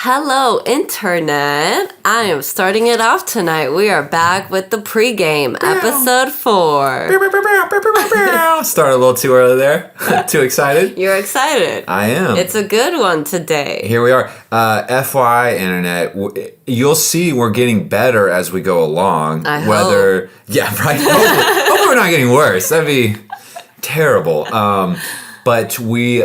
Hello, Internet. I am starting it off tonight. We are back with the pregame, episode 4. Started a little too early there. Too excited? You're excited. I am. It's a good one today. Here we are. FYI, Internet, you'll see we're getting better as we go along. I hope. Yeah, right. Hopefully we're not getting worse. That'd be terrible. But we...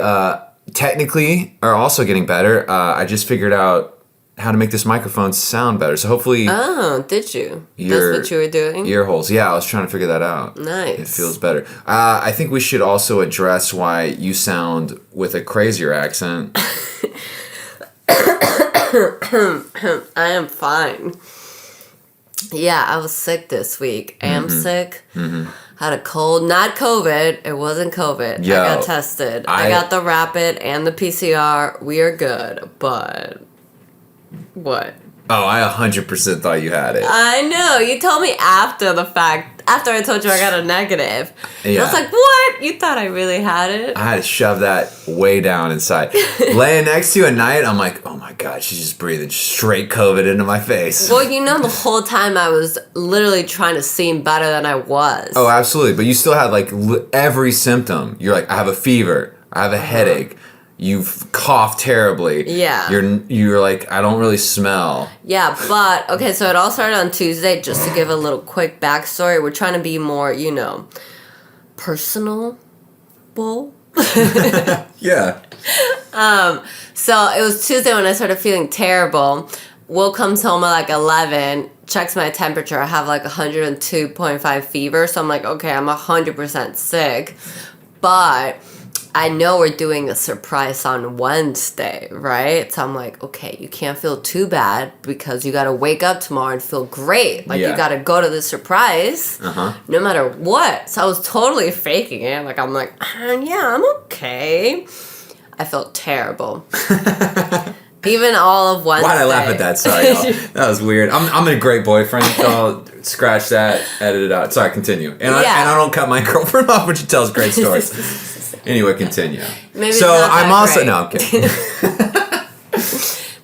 technically are also getting better. I just figured out how to make this microphone sound better. So hopefully... Oh, did you? That's what you were doing? Ear holes. Yeah, I was trying to figure that out. Nice. It feels better. I think we should also address why you sound with a crazier accent. I am fine. Yeah, I was sick this week. I am sick. Mm-hmm. Had a cold, not COVID. It wasn't COVID. Yo, I got tested. I got the rapid and the PCR. We are good, but what? Oh, I 100% thought you had it. I know. You told me after the fact. After I told you I got a negative. Yeah. I was like, what? You thought I really had it? I had to shove that way down inside. Laying next to you at night, I'm like, oh my God, she's just breathing straight COVID into my face. Well, the whole time I was literally trying to seem better than I was. Oh, absolutely. But you still had like every symptom. You're like, I have a fever. I have a headache. You've coughed terribly. Yeah. You're like, I don't really smell. Yeah, but, okay, so it all started on Tuesday. Just to give a little quick backstory, we're trying to be more, personable. Yeah. So it was Tuesday when I started feeling terrible. Will comes home at like 11, checks my temperature. I have like 102.5 fever. So I'm like, okay, I'm 100% sick. But I know we're doing a surprise on Wednesday, right? So I'm like, okay, you can't feel too bad because you got to wake up tomorrow and feel great. Like, you got to go to the surprise no matter what. So I was totally faking it. Like, I'm like, yeah, I'm okay. I felt terrible. Even all of Wednesday. Why'd I laugh at that? Sorry, y'all. That was weird. I'm a great boyfriend. I'll scratch that, edit it out. Sorry, continue. And I don't cut my girlfriend off when she tells great stories. Anyway, continue. Maybe so I'm also... No, I'm kidding.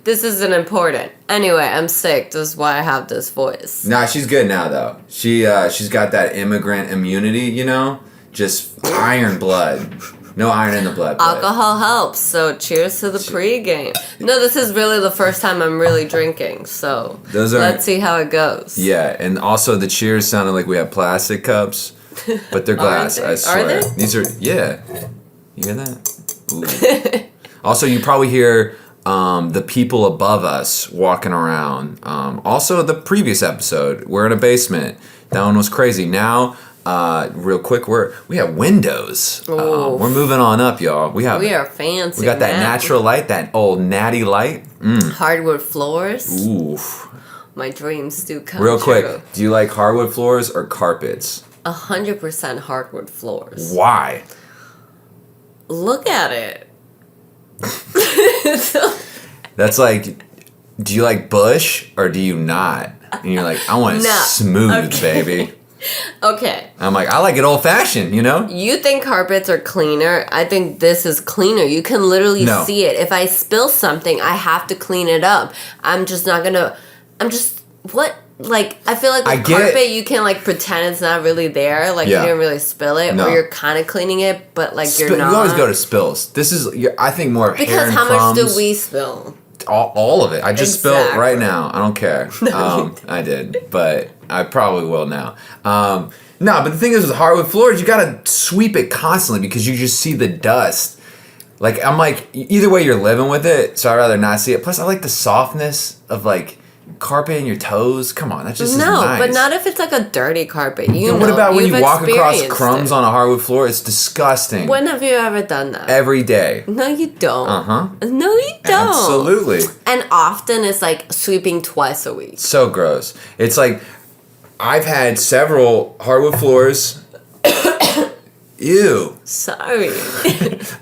This isn't important. Anyway, I'm sick. This is why I have this voice. Nah, she's good now, though. She's got that immigrant immunity, Just iron blood. No iron in the blood. Alcohol helps, so cheers to the pregame. No, this is really the first time I'm really drinking, so let's see how it goes. Yeah, and also the cheers sounded like we have plastic cups, but they're glass, I swear. Are they? These are, yeah. You hear that? Also, you probably hear the people above us walking around. Also, the previous episode, we're in a basement. That one was crazy. Now... real quick, we have windows. We're moving on up, y'all. We are fancy. We got that natural light, that old natty light. Hardwood floors. Ooh. My dreams do come Real true. quick, do you like hardwood floors or carpets? 100% hardwood floors. Why? Look at it. That's like, do you like bush or do you not? And you're like, I want it smooth, baby. Okay. I'm like, I like it old-fashioned, You think carpets are cleaner. I think this is cleaner. You can literally see it. If I spill something, I have to clean it up. I feel like with carpet, you can, pretend it's not really there. Like, you didn't really spill it. No. Or you're kind of cleaning it, but, you're not. You always go to spills. This is, I think, more of hair and crumbs. Because how much do we spill? All of it. I just spilled right now. I don't care. I did, but I probably will now. No, but the thing is with hardwood floors, you gotta sweep it constantly because you just see the dust. Like, I'm like, either way you're living with it, so I'd rather not see it. Plus, I like the softness of, carpet in your toes. Come on, that's just nice. No, but not if it's, a dirty carpet. What about when you walk across crumbs on a hardwood floor? It's disgusting. When have you ever done that? Every day. No, you don't. Uh-huh. No, you don't. Absolutely. And often it's, sweeping twice a week. So gross. It's like... I've had several hardwood floors. Ew. Sorry.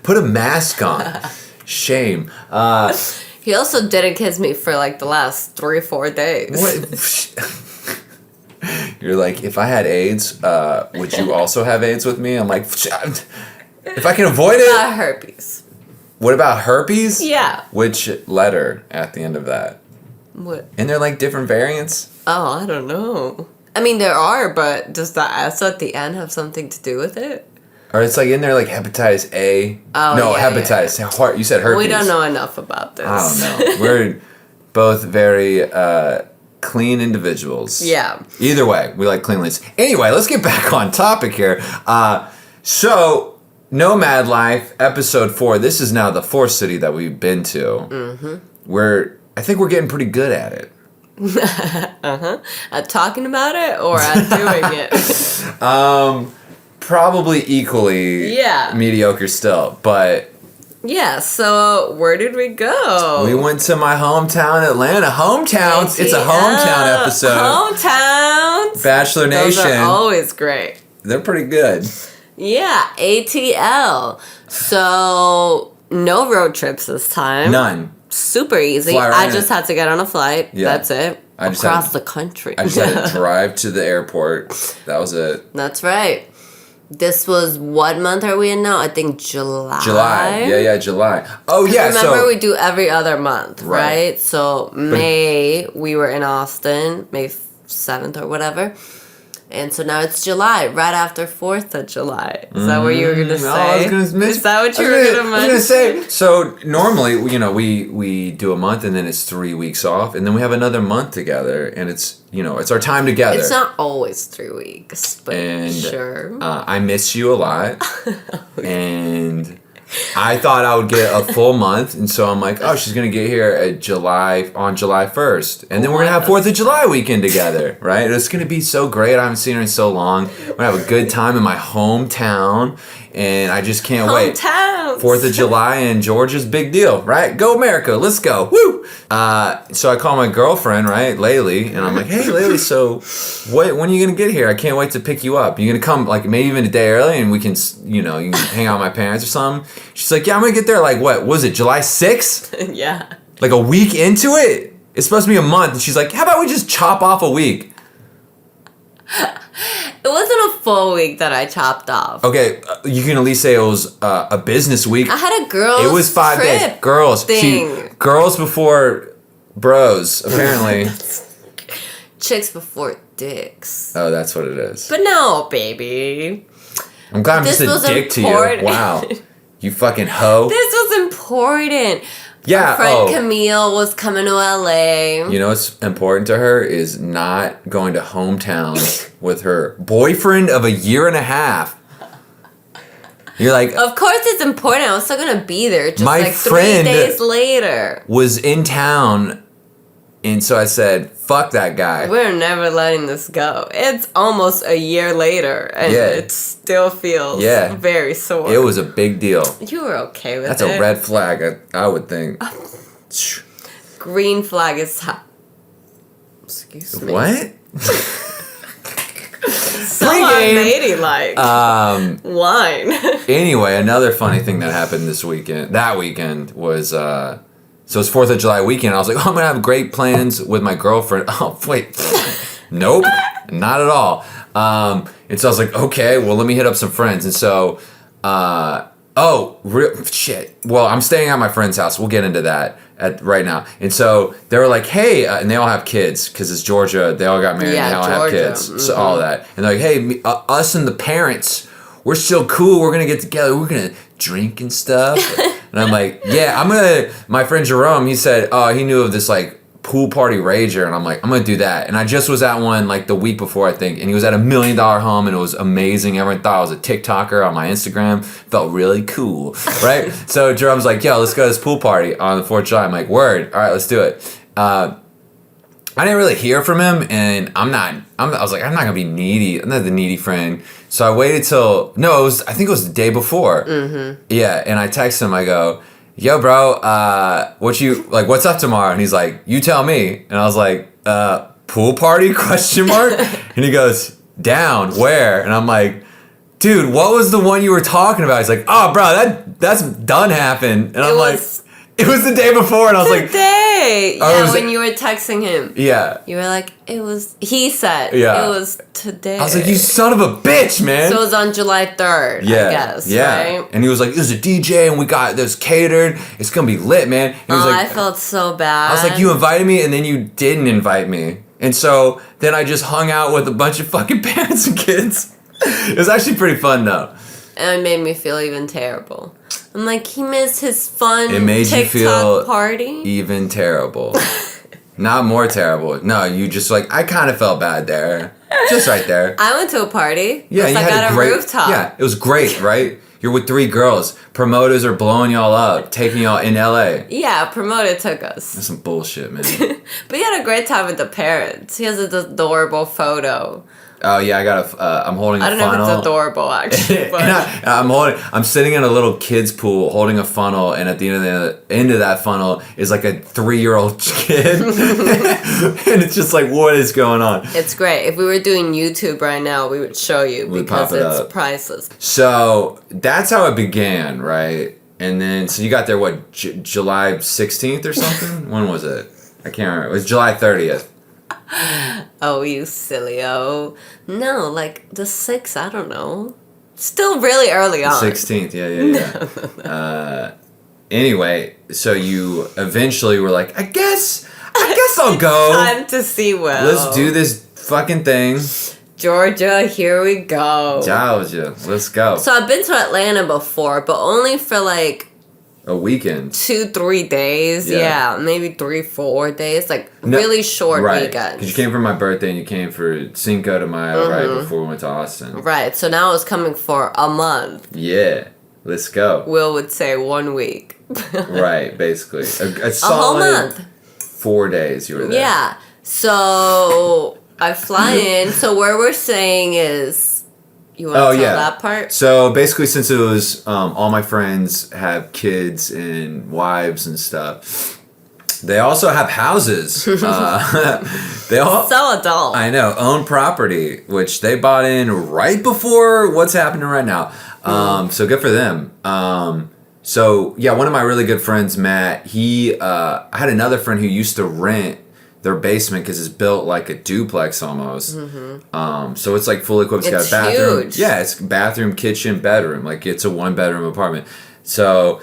Put a mask on. Shame. He also didn't kiss me for the last 3-4 days. What? You're like, if I had AIDS, would you also have AIDS with me? I'm like, if I can avoid it. Not herpes. What about herpes? Yeah. Which letter at the end of that? What? And they're like different variants? Oh, I don't know. I mean, there are, but does the S at the end have something to do with it? Or it's like in there like hepatitis A. Oh, no, yeah, hepatitis. Yeah. You said herpes. We don't know enough about this. I don't know. We're both very clean individuals. Yeah. Either way, we like cleanliness. Anyway, let's get back on topic here. So, Nomad Life, episode 4. This is now the 4th city that we've been to. Mm-hmm. I think we're getting pretty good at it. At talking about it or at doing it? Probably equally mediocre still, but... Yeah, so where did we go? We went to my hometown, Atlanta. Hometowns! It's a hometown episode. Hometowns! Bachelor Nation. Those are always great. They're pretty good. Yeah, ATL. So, no road trips this time. None. Super easy. Fly right I just had to get on a flight. Yeah. That's it. Across the country. I just had to drive to the airport. That was it. That's right. This was, what month are we in now? I think July. Yeah, July. Oh, yeah. Remember, we do every other month, right? So May, we were in Austin, May 7th or whatever. And so now it's July, right after 4th of July. Is that what you were going to say? Is that what you were going to mention? I was going to say, so normally, we do a month and then it's 3 weeks off. And then we have another month together and it's our time together. It's not always 3 weeks, but sure. I miss you a lot. And I thought I would get a full month, and so I'm like, oh, she's gonna get here on July 1st, and then we're gonna have 4th of July weekend together, right? It's gonna be so great. I haven't seen her in so long. We're gonna have a good time in my hometown, and I just can't wait. 4th of July in Georgia's big deal, right? Go America, let's go, woo! So I call my girlfriend, right, Laylee, and I'm like, hey, Laylee, so when are you gonna get here? I can't wait to pick you up. You gonna come like maybe even a day early, and we can, you can hang out with my parents or something? She's like, yeah, I'm gonna get there like, what was it, July 6th? Yeah. Like a week into it? It's supposed to be a month. And she's like, how about we just chop off a week? It wasn't a full week that I chopped off. Okay, you can at least say it was a business week. I had a girls' It was 5 days. Girls. Girls before bros, apparently. Chicks before dicks. Oh, that's what it is. But no, baby. I'm glad I'm just a dick to you. Wow. You fucking hoe. This was important. Yeah. Our friend Camille was coming to LA. You know what's important to her is not going to hometown with her boyfriend of a year and a half. You're like, of course it's important. I was still gonna be there. Just my like friend 3 days later was in town, and so I said, fuck that guy. We're never letting this go. It's almost a year later, and it still feels very sore. It was a big deal. You were okay with That's it. a red flag, I would think. Green flag is excuse me. What? So unladylike. Wine. Anyway, another funny thing that happened that weekend was, so it's 4th of July weekend. I was like, oh, I'm going to have great plans with my girlfriend. Oh, wait. Nope. Not at all. And so I was like, okay, well, let me hit up some friends. And so, shit. Well, I'm staying at my friend's house. We'll get into that right now. And so they were like, hey, and they all have kids because it's Georgia. They all got married and they all have kids. Mm-hmm. So all that. And they're like, hey, us and the parents, we're still cool. We're going to get together. We're going to drink and stuff. And I'm like, yeah, my friend Jerome, he said, he knew of this like pool party rager. And I'm like, I'm going to do that. And I just was at one like the week before, I think. And he was at $1 million home and it was amazing. Everyone thought I was a TikToker on my Instagram. Felt really cool, right? So Jerome's like, yo, let's go to this pool party on the 4th of July. I'm like, word. All right, let's do it. I didn't really hear from him, and I was like, I'm not gonna be needy. I'm not the needy friend. So I waited I think it was the day before. Mm-hmm. Yeah, and I texted him. I go, yo, bro, what's up tomorrow? And he's like, you tell me. And I was like, pool party? ? And he goes, down, where? And I'm like, dude, what was the one you were talking about? He's like, oh, bro, that's done happened. And I'm like, it was the day before, and I was like, right. Oh, Yeah, when you were texting him. Yeah. You were like, he said, Yeah. it was today. I was like, you son of a bitch, man. So it was on July 3rd, I guess, right? And he was like, there's a DJ and we got this catered. It's going to be lit, man. And he was like, I felt so bad. I was like, you invited me and then you didn't invite me. And so then I just hung out with a bunch of fucking parents and kids. It was actually pretty fun, though. And it made me feel even terrible. I'm like, he missed his fun It made TikTok you feel party. even terrible. Not more terrible. No, you just like, I kind of felt bad there. Just right there. I went to a party. Yeah, it was you like had at a great rooftop. Yeah, it was great, right? You're with 3 girls. Promoters are blowing y'all up, taking y'all in LA. Yeah, promoter took us. That's some bullshit, man. But he had a great time with the parents. He has an adorable photo. Oh yeah, I'm holding a funnel. I don't know if it's adorable actually. But I'm sitting in a little kids pool holding a funnel, and at the end of that funnel is like a 3-year-old kid, and it's just like, what is going on? It's great. If we were doing YouTube right now, we would show you because it's priceless. So that's how it began, right? And then so you got there what July 16th or something? When was it? I can't remember. It was July 30th. Oh, you silly-o. No, like the 6th, I don't know. Still really early on. 16th, yeah. Anyway, so you eventually were like, I guess I'll go. Time to see Will. Let's do this fucking thing. Georgia, here we go. Georgia, let's go. So I've been to Atlanta before, but only for like a weekend. 2-3 days. Yeah, maybe 3-4 days. Like really short weekends. Because you came for my birthday and you came for Cinco de Mayo right before we went to Austin. Right. So now I was coming for a month. Yeah. Let's go. Will would say 1 week. Right, basically. A solid whole month. 4 days you were there. Yeah. So I fly in. So where we're staying is... You want to tell that part? So basically, since it was all my friends have kids and wives and stuff, they also have houses. They all so adult. I know, own property, which they bought in right before what's happening right now. So good for them. So yeah, one of my really good friends, Matt, I had another friend who used to rent their basement because it's built like a duplex almost. So it's like fully equipped. It's got a bathroom. Huge. Yeah, it's bathroom, kitchen, bedroom. Like it's a 1-bedroom apartment. So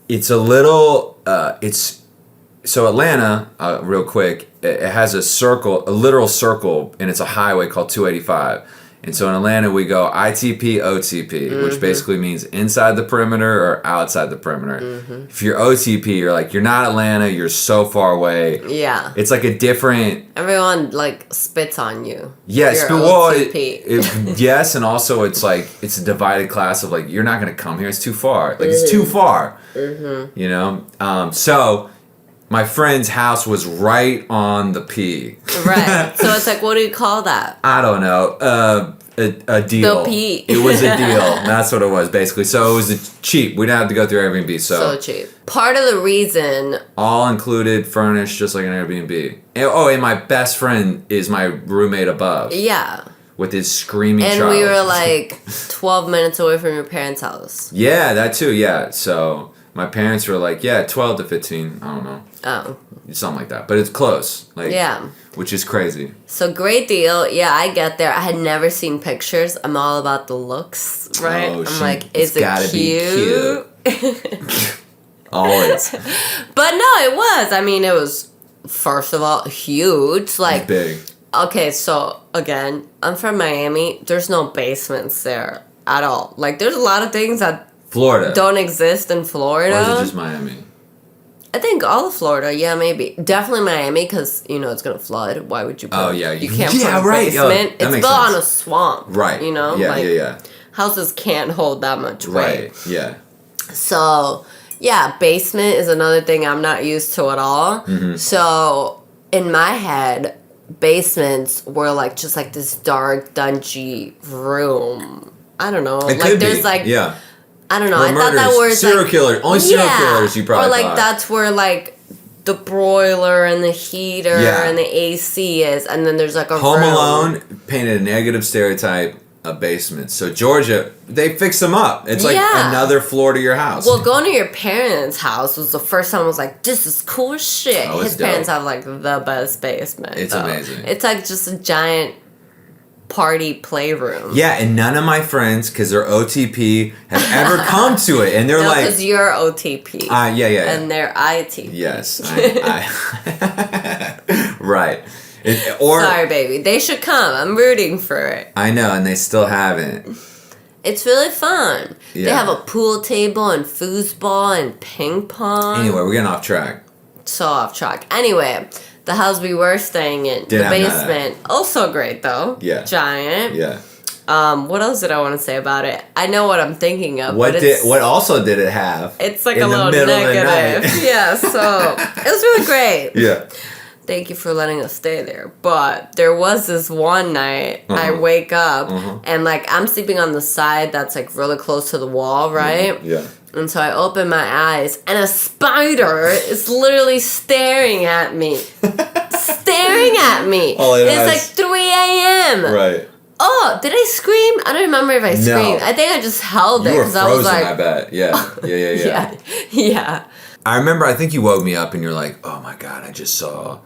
it's a little. So Atlanta, real quick, it has a literal circle, and it's a highway called 285. And so in Atlanta, we go ITP, OTP, which basically means inside the perimeter or outside the perimeter. If you're OTP, you're like, you're not Atlanta, you're so far away. Yeah. It's like a different... Everyone, like, spits on you. Yes, you're OTP. Yes, and also it's like, it's a divided class of like, you're not going to come here, it's too far. Like, it's too far. You know? So... My friend's house was right on the P. Right. So it's like, what do you call that? I don't know. A deal. The P. It was a deal. That's what it was, basically. So it was cheap. We didn't have to go through Airbnb. So cheap. Part of the reason... All included, furnished, just like an Airbnb. And my best friend is my roommate above. Yeah. With his screaming child. And we were like 12 minutes away from your parents' house. Yeah, that too, yeah. So... My parents were like, 12 to 15. I don't know. Oh. Something like that. But it's close. Like, yeah. Which is crazy. So great deal. Yeah, I get there. I had never seen pictures. I'm all about the looks, right? Oh, I'm like, is it cute? Always. But no, it was. I mean, it was, first of all, huge. Like, big. Okay, so, again, I'm from Miami. There's no basements there at all. Like, there's a lot of things that Florida don't exist in Florida. Or is it just Miami? I think all of Florida, yeah, maybe. Definitely Miami, because, it's going to flood. Why would you put you can't put a basement. It's built on a swamp. Right. Yeah. Houses can't hold that much weight. Right, yeah. So, yeah, basement is another thing I'm not used to at all. So, in my head, basements were like just like this dark, dungy room. I don't know. It could there's be. I don't know. Or I thought that was serial killer. Only serial killers you probably Or like thought. that's where like the broiler and the heater and the AC is, and then there's like a Home room. Alone painted a negative stereotype a basement. So Georgia, they fix them up. It's like Yeah. another floor to your house. Well, going to your parents' house was the first time I was like, this is cool as shit. Oh, it's His parents dope. have like the best basement. It's though. amazing. It's like just a giant party playroom. Yeah, and none of my friends, because they're OTP, have ever come to it. And they're No, like... because you're OTP. Yeah. And they're ITP. Yes. Right. Sorry, baby. They should come. I'm rooting for it. I know, and they still haven't. It's really fun. Yeah. They have a pool table and foosball and ping pong. Anyway, we're getting off track. So off track. Anyway, the house we were staying in, the basement, also great though. Yeah. Giant. Yeah. What else did I want to say about it? I know what I'm thinking of. What also did it have? It's like in a the little middle of the negative. night? Yeah, so it was really great. Yeah. Thank you for letting us stay there. But there was this one night I wake up and like I'm sleeping on the side that's like really close to the wall, right? Yeah. And so I open my eyes and a spider is literally staring at me. Staring at me. Oh, and it's like 3 a.m. Right. Oh, did I scream? I don't remember if I screamed. No. I think I just held it You were because I was frozen, like, I bet. Yeah. Yeah. yeah. I remember, I think you woke me up and you're like, oh my God, I just saw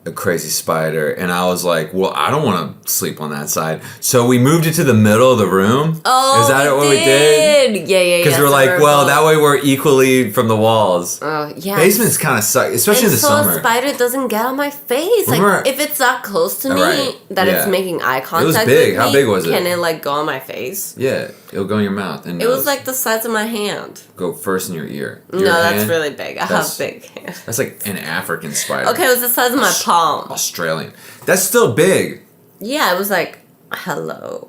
a crazy spider. And I was like, well, I don't want to sleep on that side. So we moved it to the middle of the room. Oh, is that what we did? Yeah. Because we're like, well, that way we're equally from the walls. Oh, yeah. Basements kind of suck, especially in the so summer. a spider doesn't get on my face. Remember- Like, if it's that close to me, Right. that Yeah. it's making eye contact big. with How me, big was it? can it, like, go on my face? Yeah, it'll go in your mouth. And It was, like, the size of my hand. go first in your ear. No, Your that's hand, really big. I that's- have big hands. That's like an African spider. Okay, it was the size of my palm. Australian. That's still big. Yeah, it was like, hello,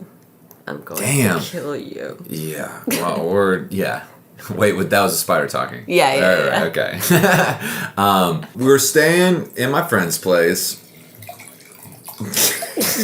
I'm going Damn. to kill you. Yeah. Well, or yeah. Wait, that was a spider talking. Yeah. Right, okay. We were staying in my friend's place. This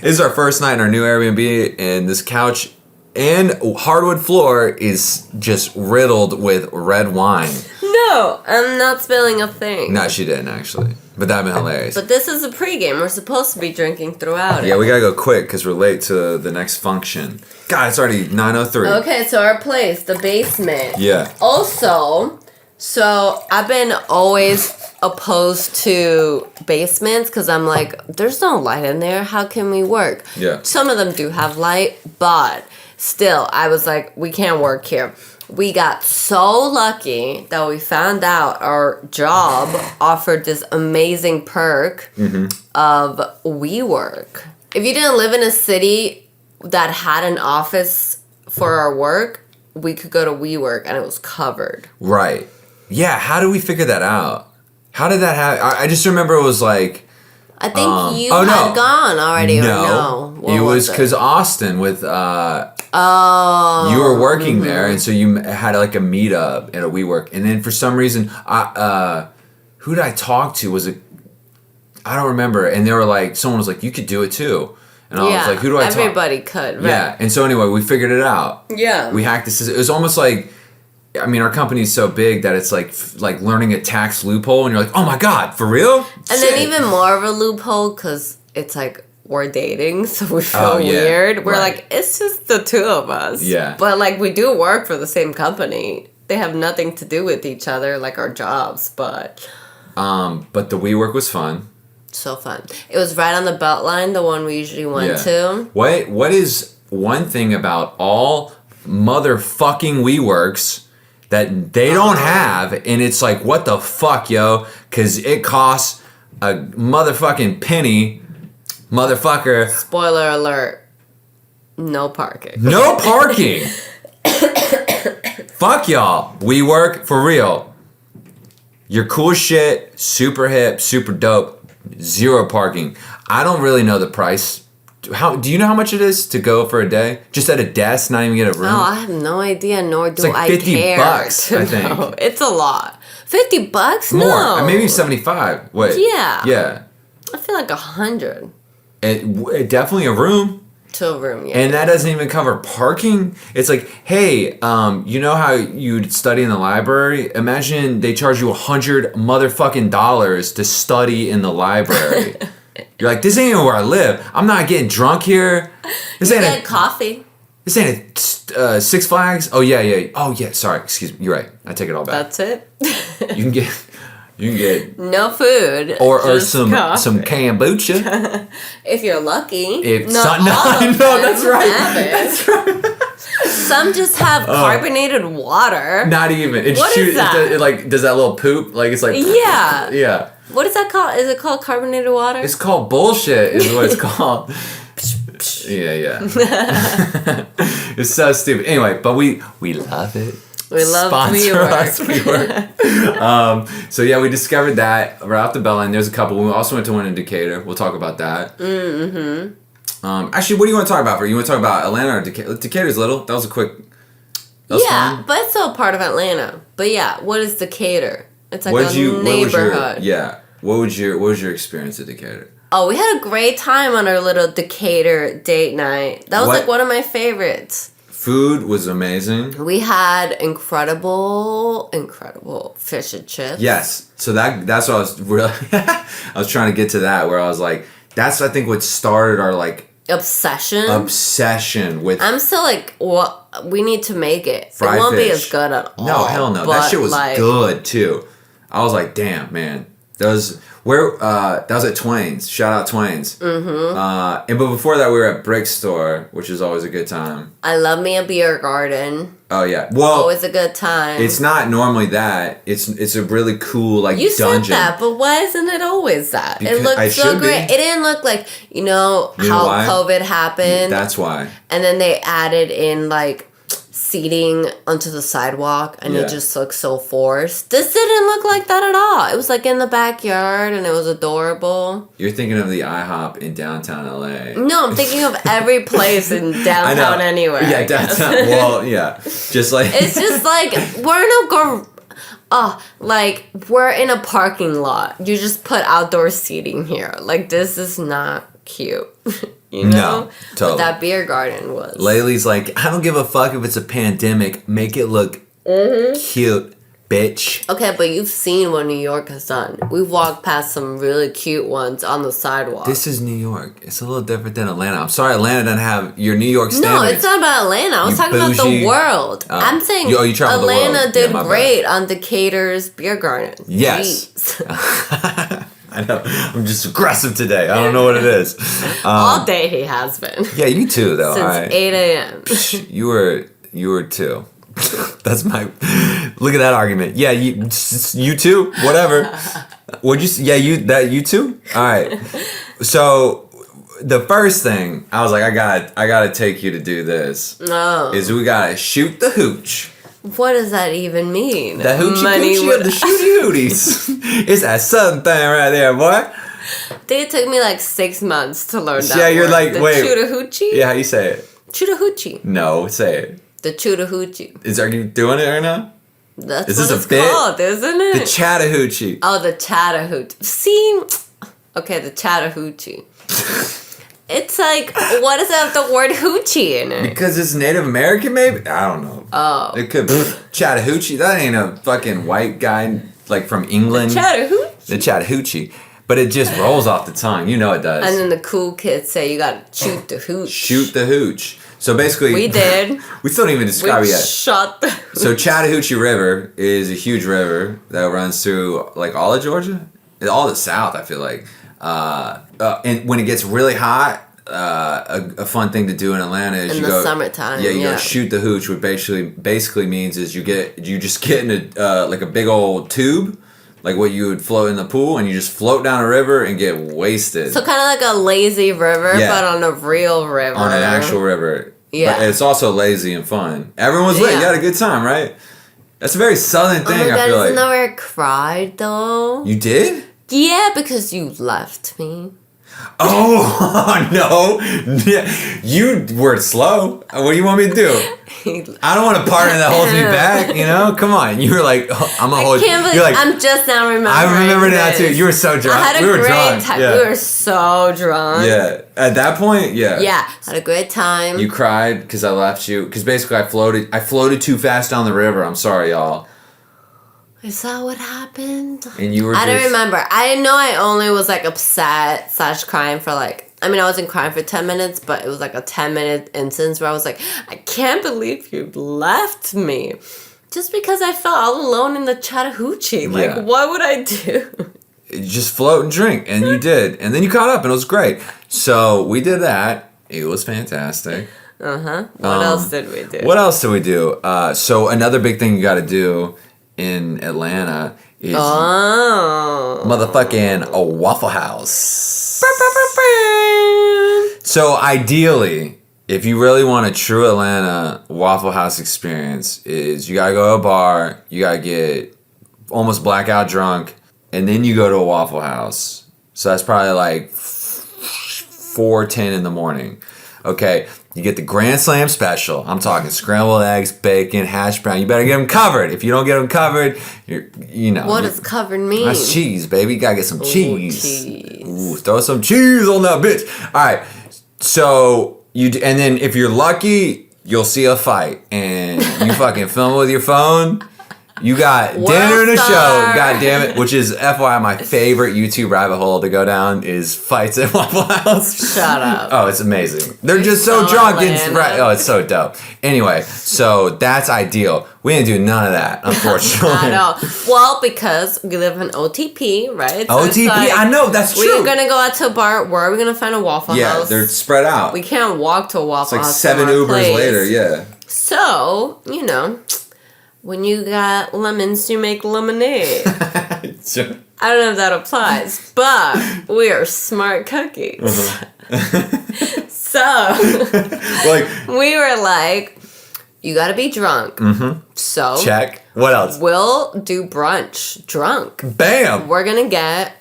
is our first night in our new Airbnb, and this couch and hardwood floor is just riddled with red wine. No, I'm not spilling a thing. No, she didn't actually, but that'd been hilarious. But this is a pregame. We're supposed to be drinking throughout it. Yeah, we gotta go quick because we're late to the next function. God, it's already 9:03. Okay, so our place, the basement. Yeah. Also, so I've been always opposed to basements because I'm like, there's no light in there. How can we work? Yeah. Some of them do have light, but still, I was like, we can't work here. We got so lucky that we found out our job offered this amazing perk of WeWork. If you didn't live in a city that had an office for our work, we could go to WeWork and it was covered. Right. Yeah. How did we figure that out? How did that happen? I just remember it was like. I think you oh, no. had gone already, or no? What it was it? because Austin with. Oh. You were working there, and so you had like a meetup at a WeWork, and then for some reason, who did I talk to? Was it? I don't remember. And they were like, someone was like, you could do it too, and I was like, who do I talk? Everybody could, right? Yeah, and so anyway, we figured it out. Yeah. We hacked the system. It was almost like, I mean, our company's so big that it's like learning a tax loophole, and you're like, oh my God, for real? And then even more of a loophole because it's like we're dating, so we feel weird. We're like, it's just the two of us. Yeah. But like we do work for the same company. They have nothing to do with each other, like our jobs, but the WeWork was fun. so fun. It was right on the Beltline, the one we usually went to. What is one thing about all motherfucking WeWorks that they don't have, and it's like, what the fuck, yo? Because it costs a motherfucking penny, motherfucker. Spoiler alert. No parking. No parking. Fuck y'all. WeWork, for real. You're cool as shit, super hip, super dope, zero parking. I don't really know the price. How do you know how much it is to go for a day? Just at a desk, not even get a room? No, I have no idea, nor do It's like I $50, care. I think. No, it's a lot. $50? More. No. Maybe 75. Wait. Yeah. Yeah. I feel like 100 It definitely a room. to a room, yeah. And that doesn't even cover parking. It's like, hey, you know how you'd study in the library? Imagine they charge you $100 motherfucking dollars to study in the library. You're like, this ain't even where I live. I'm not getting drunk here. This ain't get coffee. This ain't Six Flags. Oh yeah. Oh yeah. Sorry, excuse me. You're right. I take it all back. That's it. You can get no food or some kombucha if you're lucky. No, that's right. Some just have carbonated water. Not even. What is that? It does that little poop? Like it's like yeah. What is that called? Is it called carbonated water? It's called bullshit. Is what it's called. Yeah. It's so stupid. Anyway, but we love it. We love WeWork. So yeah, we discovered that right off the bell, and there's a couple. We also went to one in Decatur. We'll talk about that. Actually, what do you want to talk about? You want to talk about Atlanta or Decatur? Decatur's little. That was a quick. Fun. But it's still part of Atlanta. But yeah, what is Decatur? It's like neighborhood. What was your experience at Decatur? Oh, we had a great time on our little Decatur date night. That was like one of my favorites. Food was amazing. We had incredible fish and chips. Yes. So that's what I was really I was trying to get to that where I was like, that's I think what started our like obsession with. I'm still like, what we need to make it. Fried it won't fish. be as good at all. No, hell no. That shit was good too. I was like, damn, man. That was at Twain's. Shout out Twain's. But before that, we were at Brick Store, which is always a good time. I love me a beer garden. Oh yeah, well, always a good time. It's not normally that. It's a really cool like you dungeon. You said that, but why isn't it always that? Because it looked so great. It didn't look like how why? COVID happened. That's why. And then they added in like seating onto the sidewalk, and it just looked so forced. This didn't look like that at all. It was like in the backyard, and it was adorable. You're thinking of the IHOP in downtown LA. No, I'm thinking of every place in downtown anywhere. Yeah, downtown. Well, yeah, just like it's just like we're in a parking lot. You just put outdoor seating here. Like this is not cute. You know? No, totally. But that beer garden was. Laylee's like, I don't give a fuck if it's a pandemic. Make it look cute, bitch. Okay, but you've seen what New York has done. We've walked past some really cute ones on the sidewalk. This is New York. It's a little different than Atlanta. I'm sorry Atlanta doesn't have your New York standards. No, it's not about Atlanta. I was talking about the world. I'm saying you Atlanta did great on Decatur's beer garden. Yes. I know. I'm just aggressive today. I don't know what it is. All day he has been. Yeah, you too, though. Since 8 a.m. You were too. That's my. Look at that argument. Yeah, you too. Whatever. What'd you? Yeah, you too. All right. So the first thing I was like, I gotta take you to do this. No. Is we gotta shoot the hooch. What does that even mean? The hoochie coochie of the shooty hooties. It's that southern thing right there, boy. I think it took me like 6 months to learn that. Yeah, you're word. like, the wait. Chattahoochee? Yeah, how you say it? Chattahoochee. No, say it. The Chattahoochee. Are you doing it right now? That's is what this it's a bit? called, isn't it? The Chattahoochee. Oh, the Chattahoochee. See? Okay, the Chattahoochee. It's like, what does it have the word hoochie in it? Because it's Native American, maybe? I don't know. Oh. It could be. Chattahoochee. That ain't a fucking white guy, like, from England. Chattahoochee. The Chattahoochee. But it just rolls off the tongue. You know it does. And then the cool kids say you gotta shoot the hooch. Shoot the hooch. So basically... We did. We still don't even describe it yet. Shot the hooch. So Chattahoochee River is a huge river that runs through, like, all of Georgia? All the South, I feel like. And when it gets really hot, a fun thing to do in Atlanta is in the summertime. Yeah, you go shoot the hooch, which basically means is you just get in a big old tube, like what you would float in the pool, and you just float down a river and get wasted. So kind of like a lazy river, but on a real river. On an actual river. Yeah. But it's also lazy and fun. Everyone's lit. You had a good time, right? That's a very southern thing. Oh my God, I feel like. Isn't that where I cried though? You did? Yeah, because you left me. Oh, no. You were slow. What do you want me to do? I don't want a partner that holds me back, you know? Come on. You were like, I'm going to hold you. You're like, I'm just now remembering. I remember that too. You were so drunk. I had a great time. Yeah. We were so drunk. Yeah. At that point, yeah. Yeah. Had a great time. You cried because I left you. Because basically I floated too fast down the river. I'm sorry, y'all. Is that what happened? And you were I don't remember. I know I only was like upset / crying for like, I mean, I wasn't crying for 10 minutes, but it was like a 10-minute instance where I was like, I can't believe you left me. Just because I felt all alone in the Chattahoochee. Like, what would I do? Just float and drink. And you did. And then you caught up and it was great. So we did that. It was fantastic. What else did we do? What else did we do? So another big thing you got to do in Atlanta is motherfucking a Waffle House. So ideally, if you really want a true Atlanta Waffle House experience, is you gotta go to a bar, you gotta get almost blackout drunk, and then you go to a Waffle House. So that's probably like 4:10 in the morning. Okay, you get the Grand Slam special. I'm talking scrambled eggs, bacon, hash brown. You better get them covered. If you don't get them covered, you know. What does covered mean? That's cheese, baby. You gotta get some cheese. Cheese. Ooh, throw some cheese on that bitch. All right. So and then if you're lucky, you'll see a fight, and you fucking film it with your phone. You got dinner and a show, god damn it, which is FYI my favorite YouTube rabbit hole to go down is fights at Waffle House. Shut up. Oh, it's amazing. They're just so drunk and oh, it's so dope. Anyway, so that's ideal. We didn't do none of that, unfortunately. I know. Well, because we live in OTP, right? So OTP, like, I know, that's true. We're gonna go out to a bar. Where are we gonna find a Waffle House? Yeah, they're spread out. We can't walk to a Waffle House. It's like 7 Ubers later, yeah. So, you know, when you got lemons, you make lemonade. Sure. I don't know if that applies, but we are smart cookies. So, like, we were like, you gotta be drunk. So, check. What else? We'll do brunch drunk. Bam! We're gonna get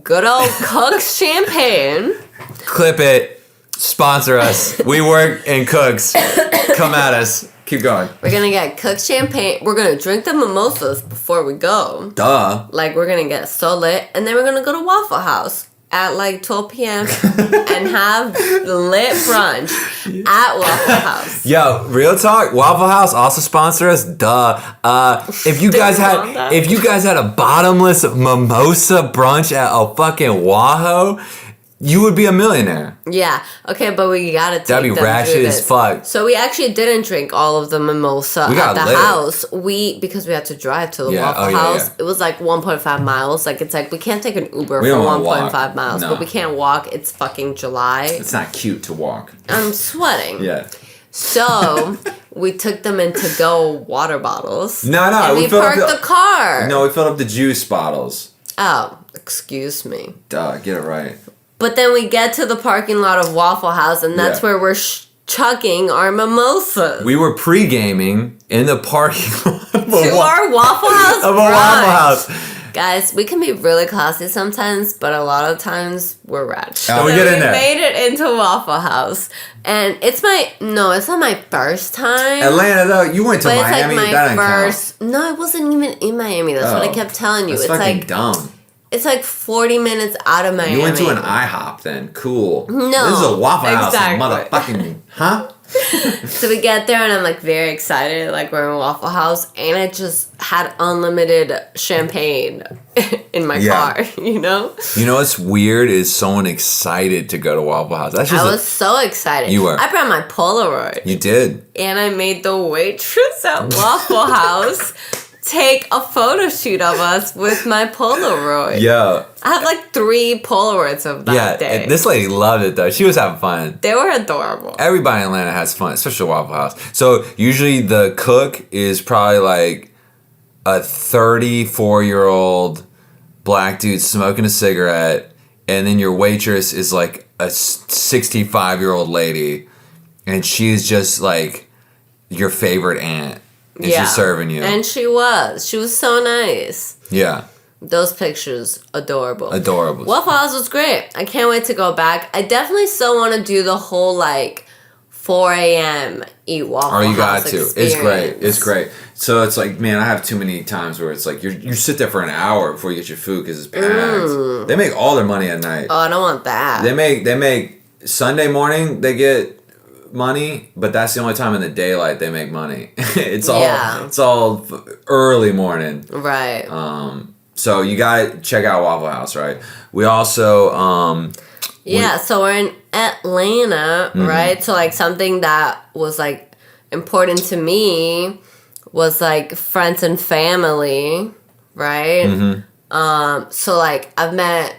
good old Cook's champagne. Clip it. Sponsor us. We work in Cook's. Come at us. Keep going. We're gonna get Cook's champagne. We're gonna drink the mimosas before we go. Duh. Like, we're gonna get so lit. And then we're gonna go to Waffle House at like 12 p.m. and have lit brunch at Waffle House. Yo, real talk. Waffle House also sponsor us. Duh. If you guys had a bottomless mimosa brunch at a fucking WaHo, you would be a millionaire. Yeah. Okay, but we gotta take That'd be them ratchet through as this. fuck. So we actually didn't drink all of the mimosa at the lit. house. Because we had to drive to the Waffle House. Yeah. It was like 1.5 miles. Like, it's like we can't take an Uber for 1.5 miles. No. But we can't walk. It's fucking July. It's not cute to walk. I'm sweating. Yeah. So we took them in to-go water bottles. No. And we parked the car. No, we filled up the juice bottles. Oh, excuse me. Duh, get it right. But then we get to the parking lot of Waffle House, and that's where we're chugging our mimosas. We were pre-gaming in the parking lot of our Waffle House of a Waffle House. Guys, we can be really classy sometimes, but a lot of times we're ratchet. Oh, we get in there. We made it into Waffle House, and it's not my first time. Atlanta, though, you went to Miami. It's like that my first. No, I wasn't even in Miami. That's what I kept telling you. That's fucking dumb. It's like 40 minutes out of Miami. You went to an IHOP then. Cool. No. This is a Waffle House. Exactly. Motherfucking, huh? So we get there and I'm like very excited. Like, we're in Waffle House and I just had unlimited champagne in my car, you know? You know what's weird is someone excited to go to Waffle House. That's just I was so excited. You were. I brought my Polaroid. You did. And I made the waitress at Waffle House take a photo shoot of us with my Polaroid. Yeah. I have like 3 Polaroids of that day. Yeah, this lady loved it though. She was having fun. They were adorable. Everybody in Atlanta has fun, especially Waffle House. So usually the cook is probably like a 34-year-old black dude smoking a cigarette, and then your waitress is like a 65-year-old lady, and she's just like your favorite aunt. And she's serving you. And she was. She was so nice. Yeah. Those pictures, adorable. Adorable. Waffle House was great. I can't wait to go back. I definitely still want to do the whole, like, 4 a.m. eat Waffle House. Oh, you got to. Experience. It's great. It's great. So it's like, man, I have too many times where it's like you sit there for an hour before you get your food because it's packed. They make all their money at night. Oh, I don't want that. They make Sunday morning, they get money, but that's the only time in the daylight they make money. It's Yeah. all early morning. Right. So you gotta check out Waffle House, right? We also yeah, so we're in Atlanta, right? So like something that was like important to me was like friends and family, right? So like I've met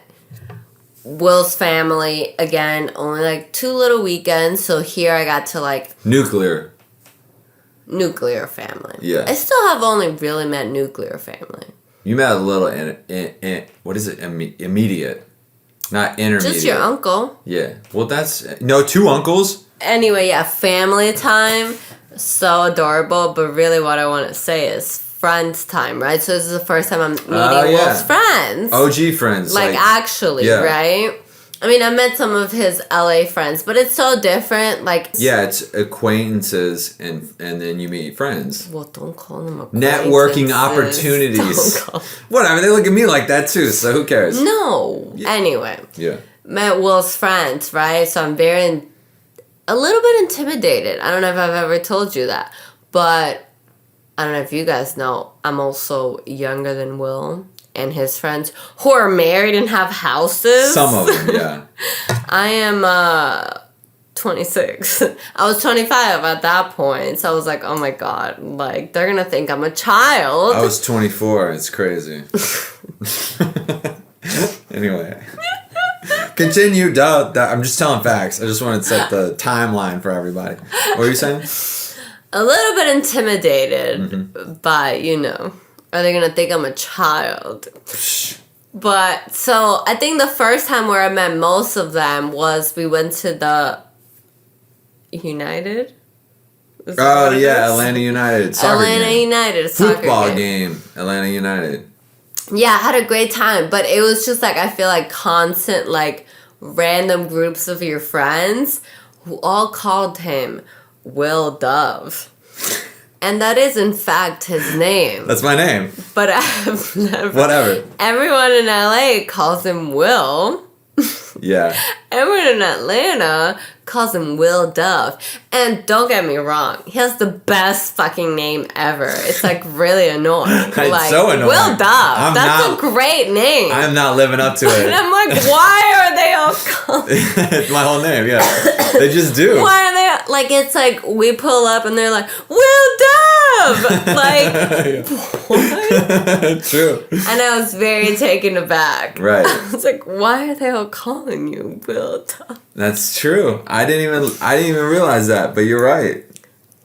Will's family again only like 2 little weekends, so here I got to like nuclear family. Yeah. I still have only really met nuclear family. You met a little what is it? Immediate, not intermediate. Just your uncle. Yeah. Well, that's 2 uncles. Anyway, yeah, family time, so adorable. But really, what I want to say is friends time, right? So this is the first time I'm meeting Will's friends. OG friends. Like actually, yeah. right? I mean, I met some of his LA friends, but it's so different. Like it's acquaintances, and then you meet friends. Well, don't call them acquaintances. Networking opportunities. Whatever. They look at me like that too. So who cares? No. Yeah. Anyway. Yeah. Met Will's friends, right? So I'm a little bit intimidated. I don't know if I've ever told you that, but I don't know if you guys know, I'm also younger than Will and his friends who are married and have houses. Some of them, yeah. I am 26. I was 25 at that point, so I was like, oh my god, like they're gonna think I'm a child. I was 24. It's crazy. Anyway. Continue, duh. I'm just telling facts. I just wanted to set the timeline for everybody. What were you saying? A little bit intimidated by, are they going to think I'm a child? But, so, I think the first time where I met most of them was we went to the United? Oh, yeah, Atlanta United. United football game. Atlanta United. Yeah, I had a great time, but it was just like, I feel like constant, like, random groups of your friends who all called him Will Dove. And that is, in fact, his name. That's my name. But I've never... Whatever. Everyone in LA calls him Will. Yeah. Everyone in Atlanta calls him Will Dove. And don't get me wrong, he has the best fucking name ever. It's like really annoying. It's like, so annoying. Will Dove. That's a great name. I'm not living up to it. And I'm like, why are they all calling? It's my whole name, yeah. They just do. Why are they like? It's like we pull up and they're like, Will Dove. Like, what? True. And I was very taken aback. Right. I was like, why are they all calling you Will Dove? That's true. I didn't even realize that, but you're right.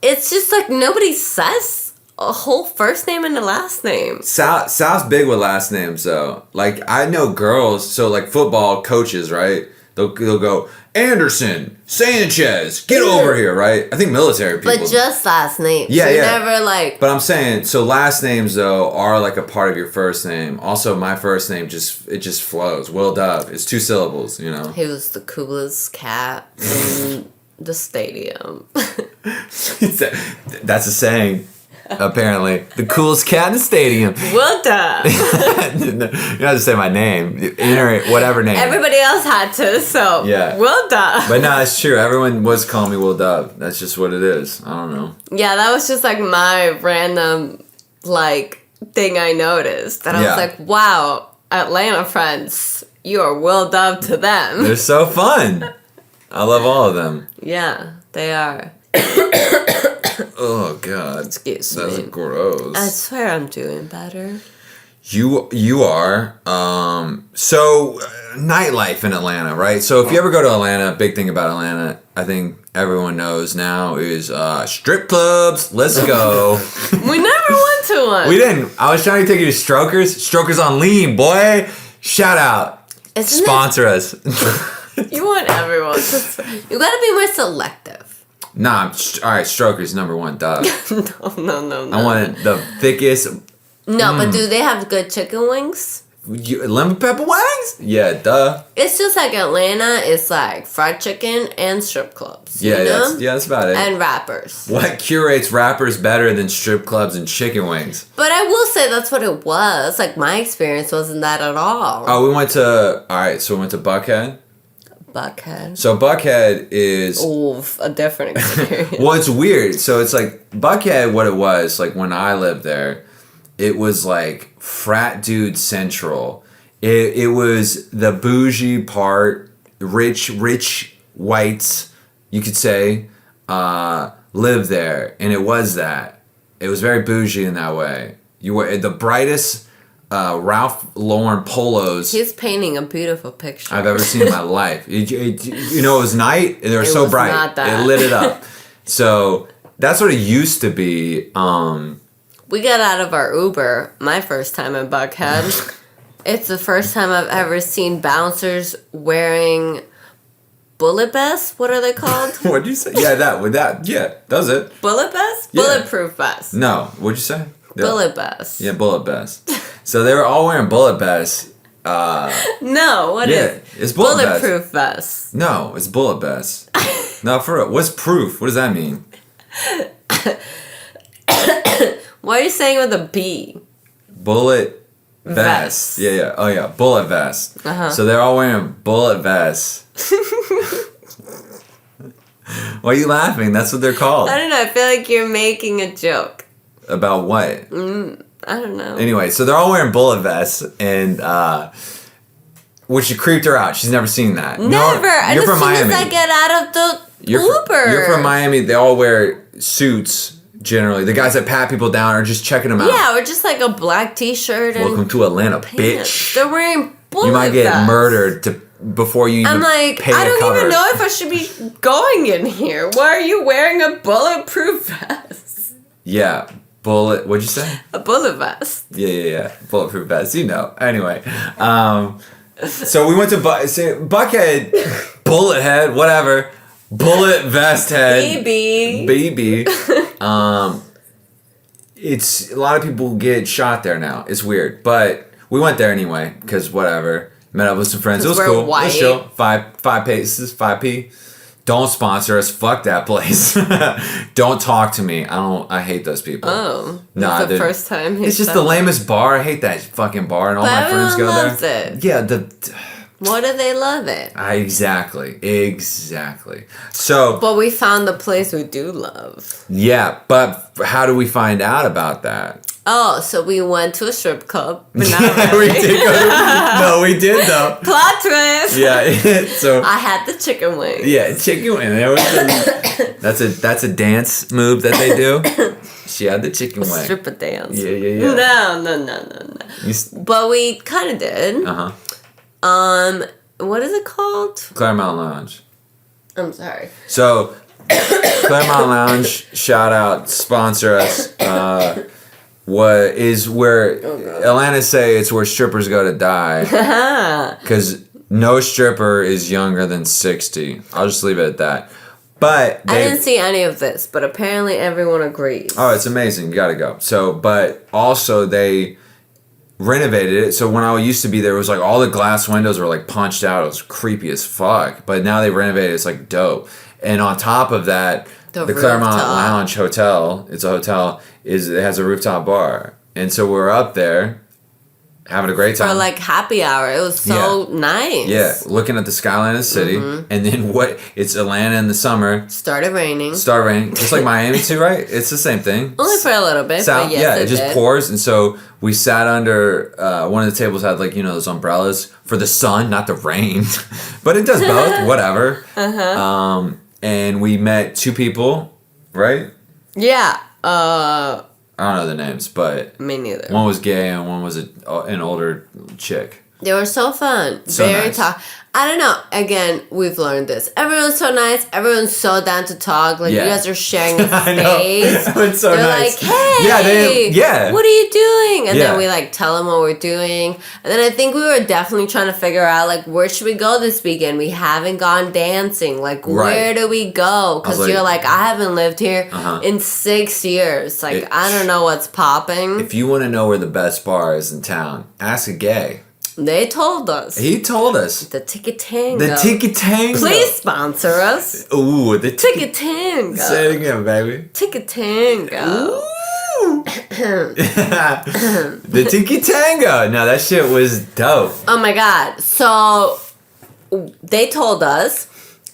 It's just like nobody says a whole first name and a last name. South's big with last names though. Like I know girls, so like football coaches, right? They'll go Anderson, Sanchez, get over here, right? I think military people. But just last name. Yeah, so yeah. Never like. But I'm saying, so last names though are like a part of your first name. Also, my first name just flows. Will Dove. It's 2 syllables, He was the coolest cat in the stadium. That's a saying. Apparently, the coolest cat in the stadium. Will Dove. You don't have to say my name, whatever name. Everybody else had to, so yeah. Will Dove. But no, it's true. Everyone was calling me Will Dove. That's just what it is. I don't know. Yeah, that was just like my random like thing I noticed. That I was like, wow, Atlanta friends, you are Will Dove to them. They're so fun. I love all of them. Yeah, they are. Oh God, Excuse me. That's gross. I swear I'm doing better. You are. So nightlife in Atlanta, right? So if you ever go to Atlanta, big thing about Atlanta, I think everyone knows now is strip clubs. Let's go. We never went to one. We didn't. I was trying to take you to Strokers. Strokers on lean, boy. Shout out. Sponsor us. You want everyone. You gotta be more selective. Nah, all right, Strokers number 1, duh. No. I want the thickest. No, but do they have good chicken wings? Lemon pepper wings? Yeah, duh. It's just like Atlanta. It's like fried chicken and strip clubs. Yeah, you know? that's about it. And rappers. What curates rappers better than strip clubs and chicken wings? But I will say that's what it was. Like my experience wasn't that at all. Oh, we went to Buckhead. Buckhead. So Buckhead is... Oof, a different experience. Well, it's weird. So it's like Buckhead, what it was, like when I lived there, it was like frat dude central. It was the bougie part, rich whites, you could say, lived there. And it was that. It was very bougie in that way. You were the brightest Ralph Lauren polos He's painting a beautiful picture I've ever seen in my life. It was night and they were so was bright. not that. It lit it up. So that's what it used to be. We got out of our Uber my first time in Buckhead. It's the first time I've ever seen bouncers wearing bullet vests. What are they called? What'd you say? Yeah, that was it. Bullet vests? Yeah. Bulletproof vests. No, what'd you say? Bullet vests. Yeah, bullet vests. So they were all wearing bullet vests. No, what is it's bulletproof vests? No, it's bullet vests. No, for real. What's proof? What does that mean? Why are you saying with a B? Bullet vest. Yeah. Oh yeah, bullet vest. So they're all wearing bullet vests. Why are you laughing? That's what they're called. I don't know. I feel like you're making a joke. About what? I don't know. Anyway, so they're all wearing bullet vests, and which creeped her out. She's never seen that. Never. No, And you're as from soon Miami. as I get out of the Uber. You're from Miami. They all wear suits. Generally, the guys that pat people down are just checking them out. Yeah, or just like a black T-shirt and Welcome to Atlanta, pants. bitch. They're wearing bullet You might get vests. murdered before you even I'm like, pay I a don't cover. even know if I should be going in here. Why are you wearing a bulletproof vest? Yeah, bullet. What'd you say? A bullet vest. Yeah. Bulletproof vest. You know. Anyway, so we went to Buckhead, bullet head, whatever, bullet vest head, baby. It's a lot of people get shot there now. It's weird, but we went there anyway because whatever. Met up with some friends. It was cool. White. It was chill. Five paces, 5p. Don't sponsor us. Fuck that place. Don't talk to me. I hate those people. Oh, Nah, the first time. It's just the lamest bar. I hate that fucking bar, and all my friends go there. Loves it. Yeah, What do they love it? Exactly. So, But we found the place we do love. yeah, but how do we find out about that? Oh, so we went to a strip club. But not Yeah, really. we did go no, we did though. Plot twist. Yeah, so I had the chicken wing. yeah, chicken wing. That's a dance move that they do. She had the chicken wing. Stripper dance. Yeah. No. But we kind of did. What is it called? Claremont Lounge. I'm sorry. So, Claremont Lounge, shout out, sponsor us. What is where Atlanta say it's where strippers go to die. Because no stripper is younger than 60. I'll just leave it at that. But I didn't see any of this, but apparently everyone agrees. Oh, it's amazing. You gotta go. So, but also they renovated it. So when I used to be there, it was like all the glass windows were like punched out. It was creepy as fuck. But now they renovated it. It's like dope. And on top of that, the Claremont Lounge Hotel, it's a hotel, it has a rooftop bar. And so we're up there having a great time. For like happy hour. It was so nice. Yeah, looking at the skyline of the city. And then it's Atlanta in the summer. Started raining. Just like Miami too, right? It's the same thing. Only for a little bit, but yes, yeah, it did. just pours. And so we sat under, one of the tables had like, those umbrellas for the sun, not the rain. But it does both, whatever. And we met two people, right? Yeah. I don't know the names, but Me neither. one was gay and one was an older chick. They were so fun. So Very nice. I don't know. Again, we've learned this. Everyone's so nice. Everyone's so down to talk. Like, Yeah. you guys are sharing a I know. space. It's so They're nice. like, hey, Yeah. what are you doing? And Yeah. then we, like, tell them what we're doing. And then I think we were definitely trying to figure out, like, where should we go this weekend? We haven't gone dancing. Like, where do we go? Because you're like, I haven't lived here in 6 years. Like, I don't know what's popping. If you want to know where the best bar is in town, ask a gay. They told us. He told us. The Ticket Tango. The Ticket Tango. Please sponsor us. Ooh, the Ticket Tango. Say it again, baby. Ticket Tango. Ooh. The Ticket Tango. No, that shit was dope. Oh my god. So they told us.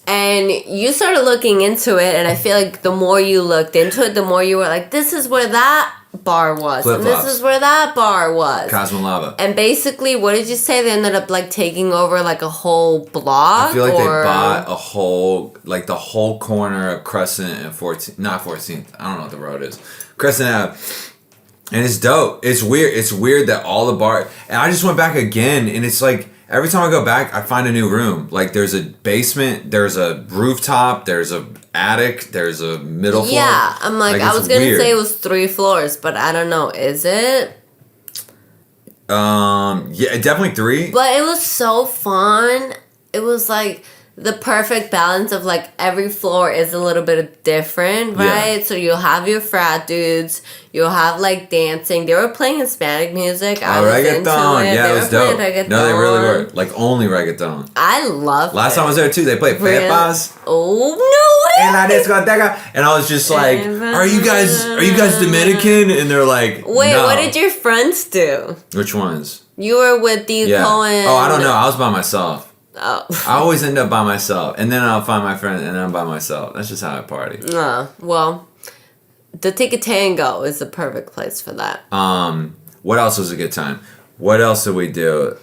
And you started looking into it, and I feel like the more you looked into it, the more you were like, this is where that bar was. Flip-flops. And this is where that bar was. Cosmo Lava. And basically, what did you say? They ended up like taking over like a whole block? I feel like they bought a whole, like the whole corner of Crescent and 14th, not 14th, I don't know what the road is. Crescent Ave. And it's dope. It's weird. It's weird that all the bars, and I just went back again, and it's like, every time I go back, I find a new room. Like, there's a basement, there's a rooftop, there's a attic, there's a middle floor. Yeah, I'm like I was going to say it was 3 floors, but I don't know. Is it? Yeah, definitely 3. But it was so fun. It was like the perfect balance of like every floor is a little bit different, right? Yeah. So you'll have your frat dudes, you'll have like dancing. They were playing Hispanic music. I was reggaeton. Into it. Yeah, they it was dope. Reggaeton. No, they really were. Like only reggaeton. I love it. Last time I was there too, they played Pepas. Oh, no way. And I just got that. And I was just like, are you guys Dominican? And they're like, wait, no. What did your friends do? Which ones? You were with the Cohen. Oh, I don't know. I was by myself. Oh. I always end up by myself, and then I'll find my friend, and then I'm by myself. That's just how I party. Well, the Ticket Tango is the perfect place for that. What else was a good time? What else did we do?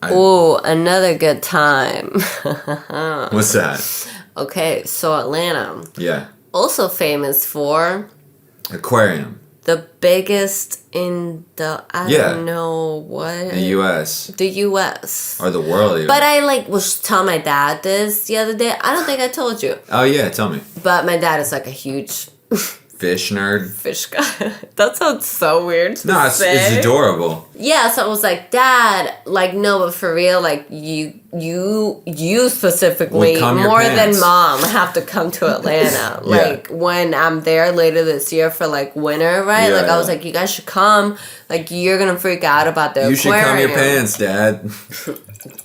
Another good time. What's that? Okay, so Atlanta. Yeah. Also famous for aquarium. The biggest in the I don't know what the U.S. The U.S. or the world. Even. But I was telling my dad this the other day. I don't think I told you. Oh yeah, tell me. But my dad is like a huge fish nerd. Fish guy. That sounds so weird. No, it's adorable. Yeah, so I was like, Dad, like no, but for real, like you specifically more than Mom have to come to Atlanta. Like when I'm there later this year for like winter, right? Yeah, like I was like, you guys should come. Like you're gonna freak out about the aquarium. You should come your pants, Dad.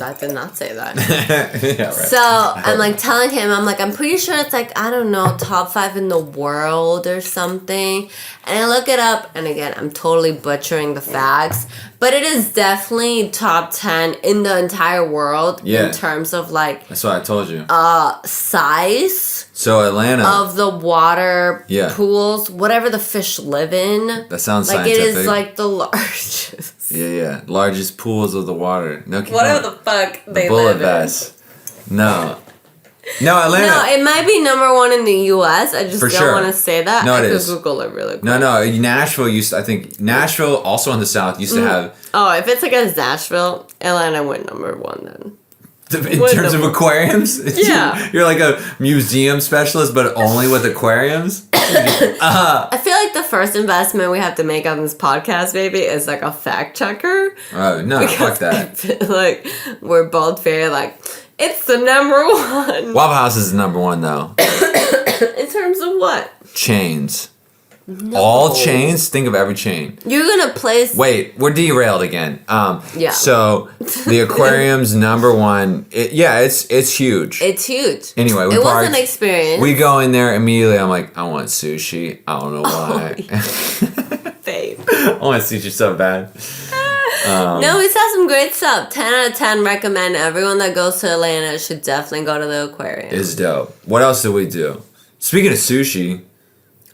I did not say that. Yeah, right. So I'm like telling him, I'm like, I'm pretty sure it's like, I don't know, top 5 in the world or something. And I look it up, and again, I'm totally butchering the facts, but it is definitely top 10 in the entire world in terms of like. That's what I told you. Size. So Atlanta. Of the water pools, whatever the fish live in. That sounds like scientific. It is like the largest. Yeah. Largest pools of the water. No, whatever the fuck they live in. No, Atlanta. No, it might be number 1 in the U.S. I just don't want to say that. No, I could Google it really quick. No, Nashville I think Nashville, also in the South, used to have. Oh, if it's against Nashville, Atlanta went number 1 then. In terms of aquariums? Yeah. You're like a museum specialist, but only with aquariums? I feel like the first investment we have to make on this podcast, baby, is like a fact checker. Oh, no, fuck that. I feel like we're both very like, it's the number 1. Waffle House is the number 1, though. In terms of what? Chains. No. All chains? Think of every chain. You're gonna place. Wait, we're derailed again. Yeah. So the aquarium's number 1. It's huge. It's huge. Anyway, it was an experience. We go in there immediately. I'm like, I want sushi. I don't know why. Babe. I want sushi so bad. No, we saw some great stuff. 10 out of 10 recommend. Everyone that goes to Atlanta should definitely go to the aquarium. It's dope. What else did we do? Speaking of sushi.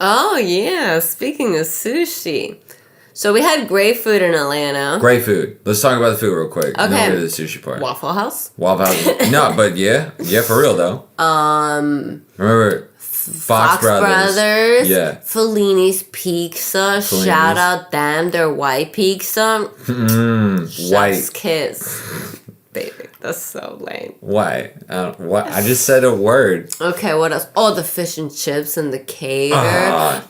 Oh, yeah. Speaking of sushi. So we had great food in Atlanta. Great food. Let's talk about the food real quick. Okay. Then we'll get to the sushi part. Waffle House? Waffle House. No, but yeah. Yeah, for real, though. Remember Fox Brothers. Yeah. Fellini's Pizza. Fellini's. Shout out them. Their white pizza. Chef's kiss. Baby. That's so lame. Why? What? I just said a word. Okay, what else? Oh, the fish and chips and the cater.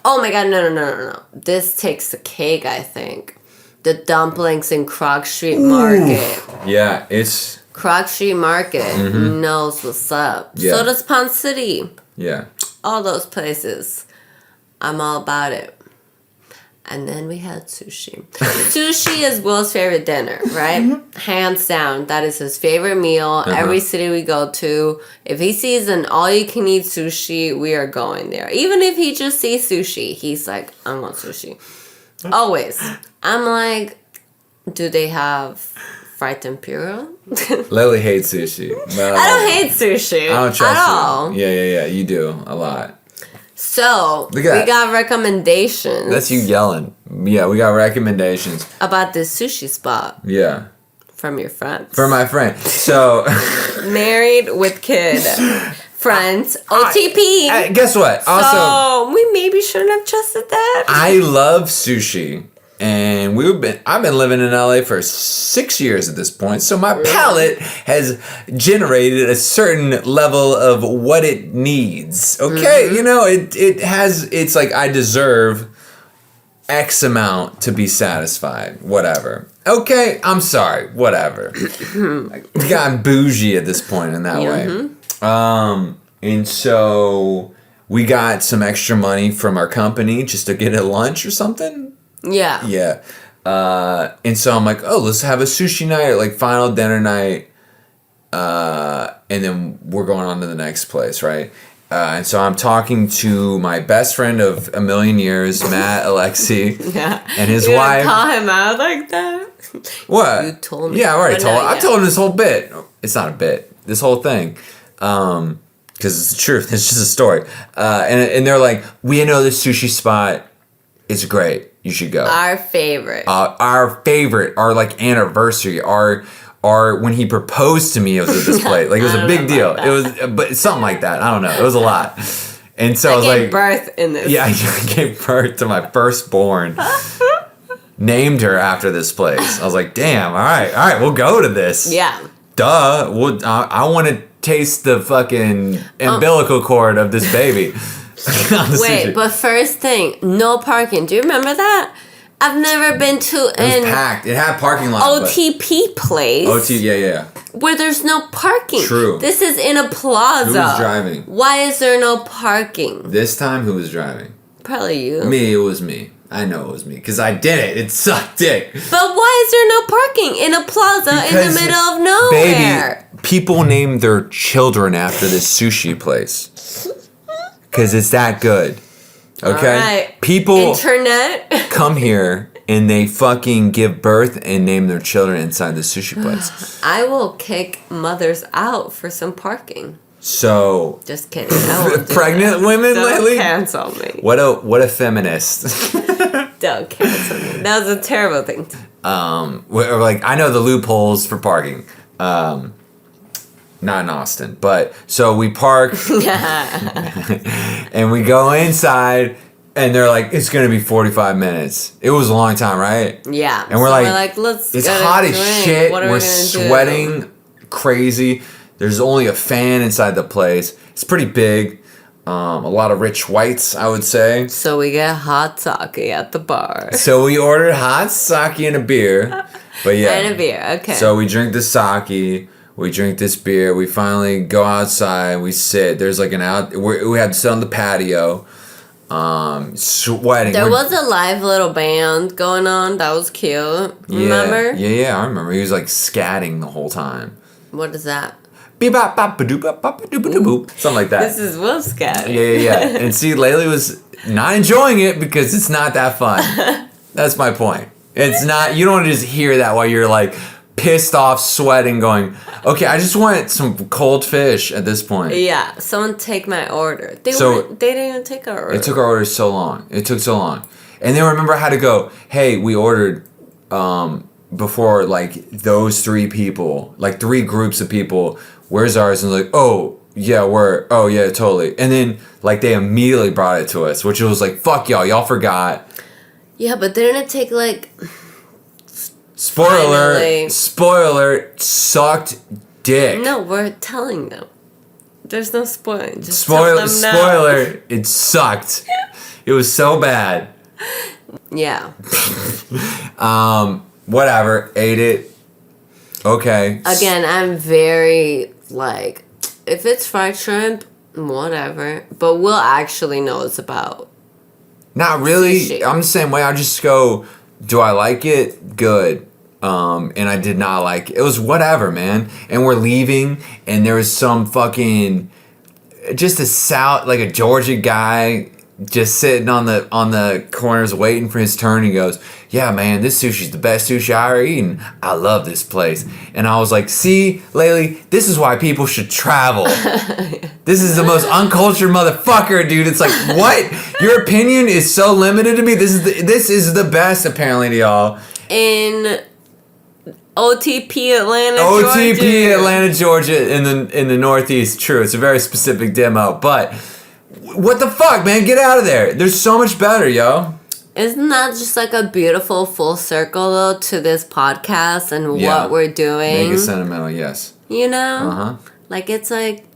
Oh my god, no. This takes the cake, I think. The dumplings in Croc Street Market. Yeah, it's... Croc Street Market knows what's up. Yeah. So does Pond City. Yeah. All those places. I'm all about it. And then we had sushi. Sushi is Will's favorite dinner, right? Hands down. That is his favorite meal. Every city we go to, if he sees an all-you-can-eat sushi, we are going there. Even if he just sees sushi, he's like, I want sushi. Always. I'm like, do they have fried tempura. Lily hates sushi. No, I don't hate sushi. I don't trust at you. all. Yeah. You do a lot. So, we that. got recommendations. That's you yelling. Yeah, we got recommendations. About this sushi spot. Yeah. From your friends. For my friend. So. Married with kid. Friends. OTP. Guess what? Also. So, we maybe shouldn't have trusted that. I love sushi. And I've been living in LA for 6 years at this point, so my palate has generated a certain level of what it needs. Okay, you know, it's like I deserve X amount to be satisfied. Whatever. Okay, I'm sorry. Whatever. I've gotten bougie at this point in that way. And so we got some extra money from our company just to get a lunch or something. Yeah. Yeah. And so I'm like, oh, let's have a sushi night, or like final dinner night. And then we're going on to the next place, right? And so I'm talking to my best friend of a million years, Matt Alexi, and his wife. You call him out like that? What? You told me. Yeah, I already told him. Yeah. I told him this whole bit. It's not a bit. This whole thing. Because it's the truth. It's just a story. And they're like, we know this sushi spot is great. You should go. Our favorite. Our like anniversary, our when he proposed to me, it was at this place. Like it was a big deal. It was, but something like that. I don't know. It was a lot. And so I was like, birth in this. Yeah, I gave birth to my firstborn. Named her after this place. I was like, damn. All right, we'll go to this. Yeah. Duh. I want to taste the fucking umbilical cord of this baby. Wait, but first thing, no parking. Do you remember that? I've never been to It was packed. It had parking lot. OTP place. Yeah. Where there's no parking. True. This is in a plaza. Who was driving? Why is there no parking? This time, who was driving? Probably you. Me. It was me. I know it was me because I did it. It sucked dick. But why is there no parking in a plaza in the middle of nowhere? Baby, people name their children after this sushi place. Because it's that good. Okay? All right. People Internet. come here and they fucking give birth and name their children inside the sushi place. I will kick mothers out for some parking. So. Just kidding. I won't do pregnant that. women Don't lately? cancel me. What a feminist. Don't cancel me. That was a terrible thing. We're like, I know the loopholes for parking. Not in Austin, but so we park and we go inside and they're like, it's going to be 45 minutes. It was a long time, right? Yeah. And we're like let's it's get a hot as drink. shit. What are We're we gonna sweating do? crazy. There's only a fan inside the place. It's pretty big. A lot of rich whites, I would say. So we get hot sake at the bar. So we ordered hot sake and a beer. But yeah. And a beer, okay. So we drink the sake. We drink this beer. We finally go outside. We sit. There's like we had to sit on the patio, sweating. There was a live little band going on. That was cute. Remember? Yeah. I remember. He was like scatting the whole time. What is that? Something like that. This is Will Scat. Yeah. And see, Laylee was not enjoying it because it's not that fun. That's my point. It's not. You don't want to just hear that while you're like pissed off, sweating, going, okay, I just want some cold fish at this point. Yeah, someone take my order. They didn't even take our order. It took our order so long. It took so long. And then remember how to go, hey, we ordered before like those three people, like three groups of people, where's ours? And like, oh yeah, totally. And then like they immediately brought it to us, which was like, fuck y'all forgot. Yeah, but didn't it take like... Spoiler, sucked dick. No, we're telling them. There's no spoiling. Just Spoiler, tell them now. spoiler, it sucked. It was so bad. Yeah. Whatever, ate it. Okay. Again, I'm very, like, if it's fried shrimp, whatever. But we'll actually know it's about. Not really. Sushi. I'm the same way. I just go, do I like it? Good. And I did not like it. It was whatever, man. And we're leaving, and there was some fucking, just a Georgia guy just sitting on the corners waiting for his turn. He goes, yeah, man, this sushi's the best sushi I ever eaten. I love this place. And I was like, see, Laylee, this is why people should travel. This is the most uncultured motherfucker, dude. It's like, what? Your opinion is so limited to me. This is the best, apparently, to y'all. In OTP Atlanta, Georgia. OTP Atlanta, Georgia, in the Northeast. True, it's a very specific demo, but what the fuck, man? Get out of there. There's so much better, yo. Isn't that just like a beautiful full circle though to this podcast and what we're doing? Make it sentimental, yes. You know? Uh-huh. Like it's like,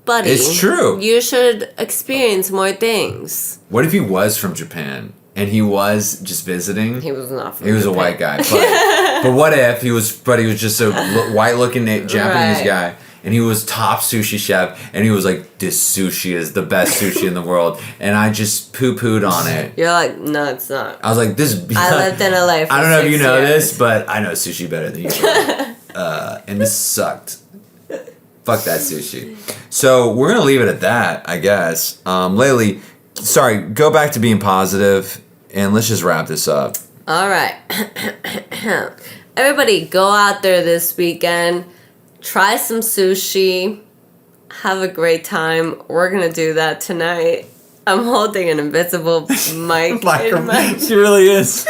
buddy. It's true. You should experience more things. What if he was from Japan and he was just visiting? He was not from He was Japan. a white guy. But what if he was just a white-looking Japanese guy, and he was top sushi chef, and he was like, this sushi is the best sushi in the world, and I just poo-pooed on it. You're like, no, it's not. I was like, this... I lived in LA for I don't know if you know 6 years. this, but I know sushi better than you do. And this sucked. Fuck that sushi. So we're going to leave it at that, I guess. Laylee, sorry, go back to being positive, and let's just wrap this up. All right. Everybody, go out there this weekend. Try some sushi. Have a great time. We're going to do that tonight. I'm holding an invisible mic. She really is.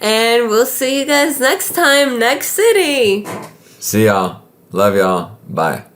And we'll see you guys next time, next city. See y'all. Love y'all. Bye.